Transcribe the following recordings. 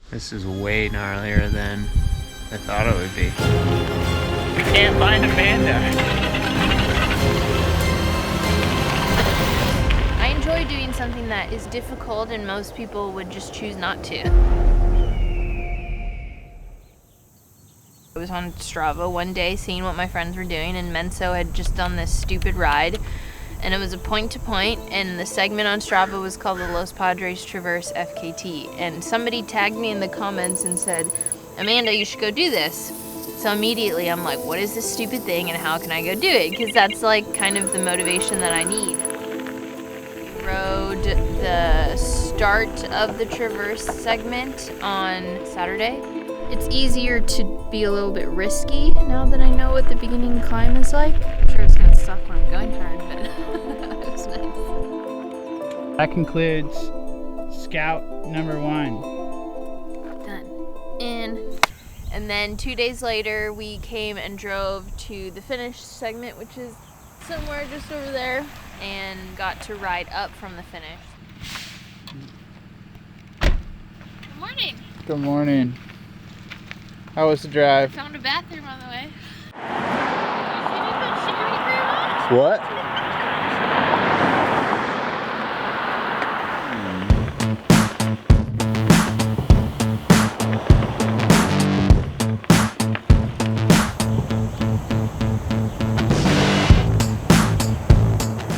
This is way gnarlier than I thought it would be. We can't find Amanda. I enjoy doing something that is difficult and most people would just choose not to. I was on Strava one day seeing what my friends were doing, and Menso had just done this stupid ride, and it was a point-to-point, and the segment on Strava was called the Los Padres Traverse FKT, and somebody tagged me in the comments and said, Amanda, you should go do this. So immediately I'm like, what is this stupid thing and how can I go do it? Because that's like kind of the motivation that I need. Rode the start of the Traverse segment on Saturday. It's easier to be a little bit risky now that I know what the beginning climb is like. I'm sure it's gonna suck when I'm going hard, but it was nice. That concludes Scout number 1. Done. And then 2 days later, we came and drove to the finish segment, which is somewhere just over there, and got to ride up from the finish. Good morning. Good morning. How was the drive? Found a bathroom on the way. What?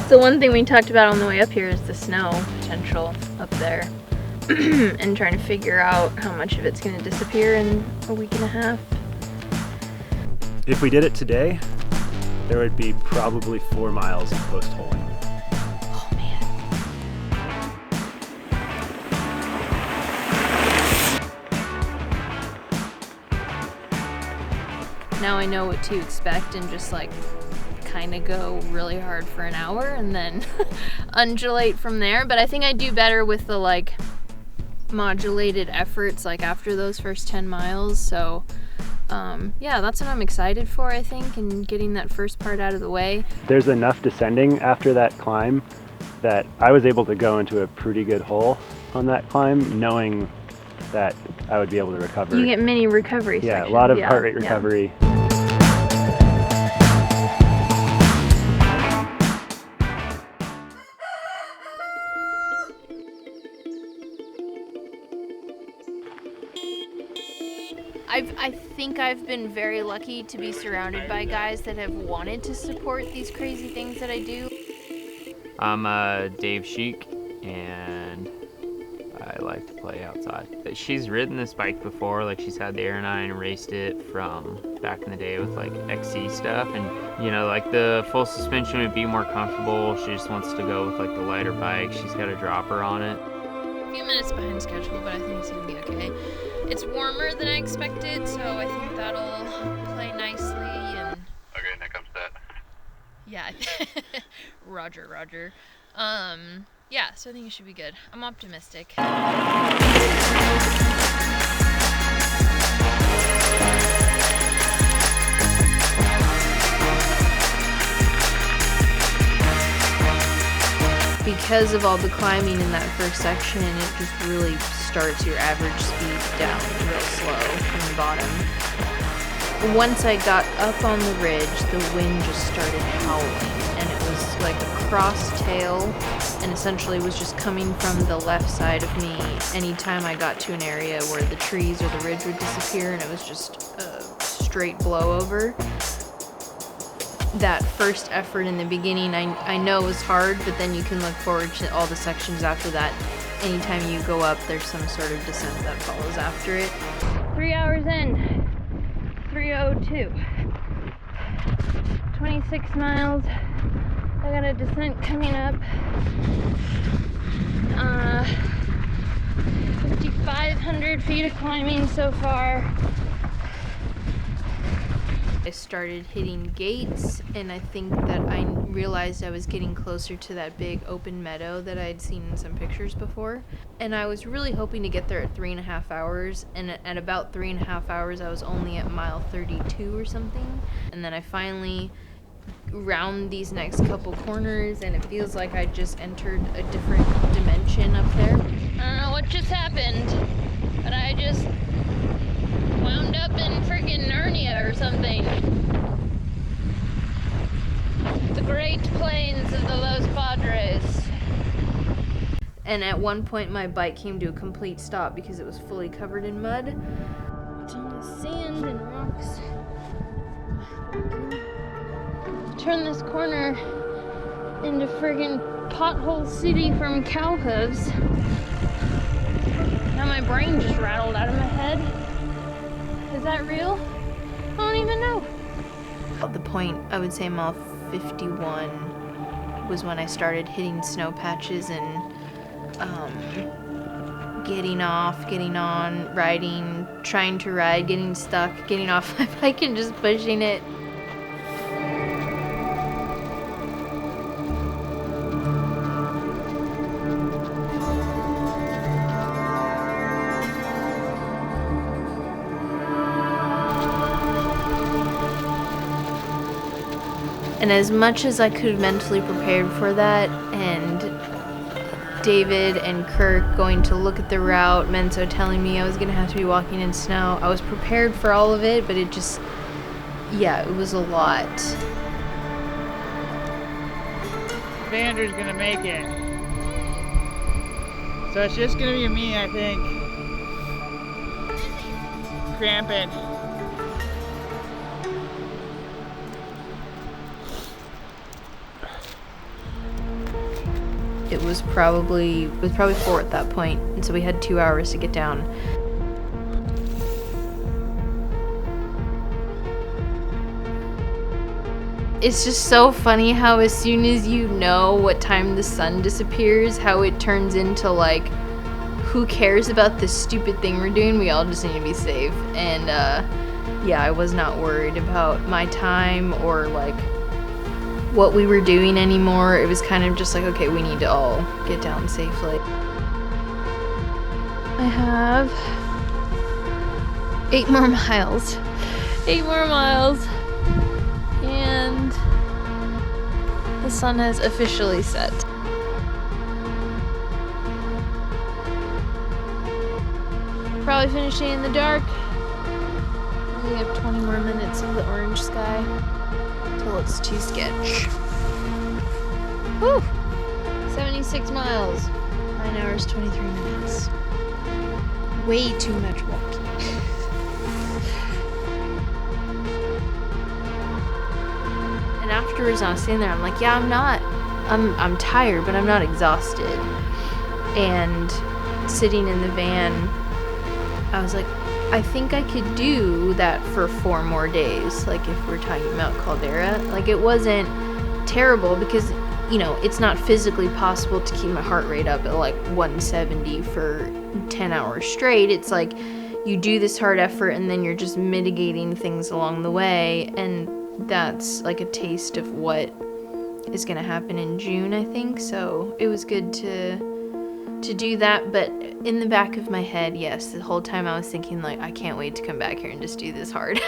So one thing we talked about on the way up here is the snow potential up there. And trying to figure out how much of it's going to disappear in a week and a half. If we did it today, there would be probably 4 miles of post-holing. Oh man. Now I know what to expect and just like kind of go really hard for an hour and then undulate from there. But I think I do better with the like modulated efforts like after those first 10 miles. So yeah, that's what I'm excited for, I think, and getting that first part out of the way. There's enough descending after that climb that I was able to go into a pretty good hole on that climb, knowing that I would be able to recover. You get mini recovery Yeah, sections. a lot of heart rate recovery. I think I've been very lucky to be surrounded by guys that have wanted to support these crazy things that I do. I'm Dave Sheik, and I like to play outside. She's ridden this bike before, like she's had the Air 9 and raced it from back in the day with like XC stuff, and you know, like the full suspension would be more comfortable. She just wants to go with like the lighter bike. She's got a dropper on it. A few minutes behind schedule, but I think it's gonna be okay. It's warmer than I expected, so I think that'll play nicely. And okay, now comes that. yeah, Roger. Yeah, so I think it should be good. I'm optimistic. Because of all the climbing in that first section, it just really starts your average speed down real slow from the bottom. Once I got up on the ridge, the wind just started howling, and it was like a cross tail, and essentially was just coming from the left side of me anytime I got to an area where the trees or the ridge would disappear, and it was just a straight blowover. That first effort in the beginning, I know was hard, but then you can look forward to all the sections after that. Anytime you go up, there's some sort of descent that follows after it. 3 hours in, 3:02. 26 miles. I got a descent coming up. 5,500 feet of climbing so far. I started hitting gates, and I think that I realized I was getting closer to that big open meadow that I had seen in some pictures before. And I was really hoping to get there at 3.5 hours, and at about 3.5 hours I was only at mile 32 or something. And then I finally round these next couple corners, and it feels like I just entered a different dimension up there. I don't know what just happened, but I just And at one point my bike came to a complete stop because it was fully covered in mud. It's on the sand and rocks. Turn this corner into friggin' pothole city from cow hooves. Now my brain just rattled out of my head. Is that real? I don't even know. At the point, I would say mile 51 was when I started hitting snow patches and getting off, getting on, riding, trying to ride, getting stuck, getting off my bike and just pushing it. And as much as I could have mentally prepared for that, and David and Kirk going to look at the route, Menso telling me I was going to have to be walking in snow, I was prepared for all of it, but it just, yeah, it was a lot. Vander's gonna make it. So it's just gonna be me, I think. Cramping. It was probably 4 at that point, and so we had 2 hours to get down. It's just so funny how as soon as you know what time the sun disappears, how it turns into like, who cares about this stupid thing we're doing? We all just need to be safe. And yeah, I was not worried about my time or like what we were doing anymore. It was kind of just like, okay, we need to all get down safely. I have 8 more miles. 8 more miles. And the sun has officially set. Probably finishing in the dark. We have 20 more minutes of the orange sky till it's too sketch. Whew! 76 miles. 9 hours, 23 minutes. Way too much walking. And afterwards I was sitting there, I'm like, yeah, I'm tired, but I'm not exhausted. And sitting in the van, I was like, I think I could do that for 4 more days, like if we're talking about Caldera. Like, it wasn't terrible because, you know, it's not physically possible to keep my heart rate up at like 170 for 10 hours straight. It's like you do this hard effort and then you're just mitigating things along the way, and that's like a taste of what is gonna happen in June, I think. So it was good to do that, but in the back of my head, yes, the whole time I was thinking like, I can't wait to come back here and just do this hard.